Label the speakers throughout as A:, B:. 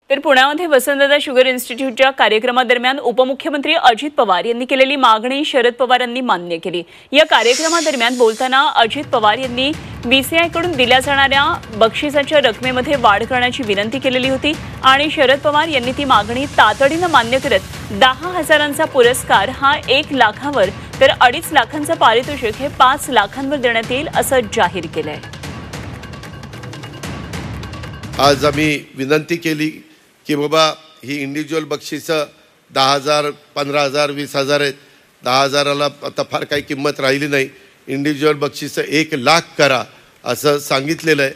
A: तर पुण्यामध्ये वसंतदादा शुगर इन्स्टिट्यूटच्या कार्यक्रमादरम्यान उपमुख्यमंत्री अजित पवार यांनी केलेली मागणी शरद पवारांनी मान्य केली। या कार्यक्रमादरम्यान बोलताना अजित पवार यांनी बीसीआयकडून दिल्या जाणाऱ्या बक्षिसाच्या रकमेमध्ये वाढ करण्याची विनंती केलेली होती आणि शरद पवार यांनी ती मागणी तातडीने मान्य करत 10,000चा पुरस्कार हा 1 लाखावर तर 2.5 लाखांचा पारितोषिक हे 5 लाखांवर देण्यात येईल असं जाहीर केलंय।
B: आज आम्ही विनंती केली की बाबा ही इंडिव्हिज्युअल बक्षिसं 10,000, 15,000, 20,000 आहेत। 10,000ला आता फार काही किंमत राहिली नाही। इंडिव्हिज्युअल बक्षिसं 1 लाख करा असं सांगितलेलं आहे,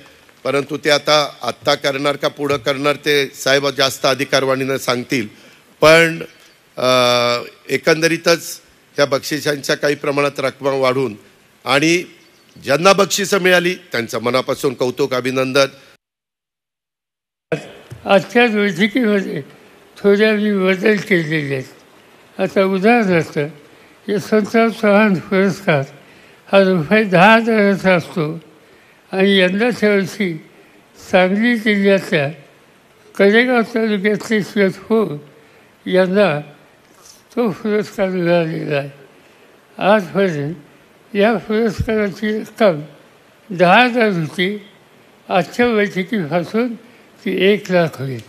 B: परंतु ते आत्ता करणार का पुढं करणार ते साहेब जास्त अधिकारवाणीनं सांगतील। पण एकंदरीतच ह्या बक्षिसांच्या काही प्रमाणात रक्कम वाढून आणि ज्यांना बक्षिसं मिळाली त्यांचं मनापासून कौतुक, अभिनंदन।
C: आजच्या बैठकीमध्ये थोड्या बदल केलेले आहेत। आता उदाहरणार्थ यशवंतराव चव्हाण पुरस्कार हा ₹10,000चा असतो आणि यंदाच्या वर्षी सांगली जिल्ह्यातल्या कडेगाव तालुक्यातले श्वेतफूल यांना तो पुरस्कार मिळालेला आहे। आजपर्यंत या पुरस्काराची रक्कम 10,000 होती। आजच्या बैठकीपासून ती 1 लाख होईल।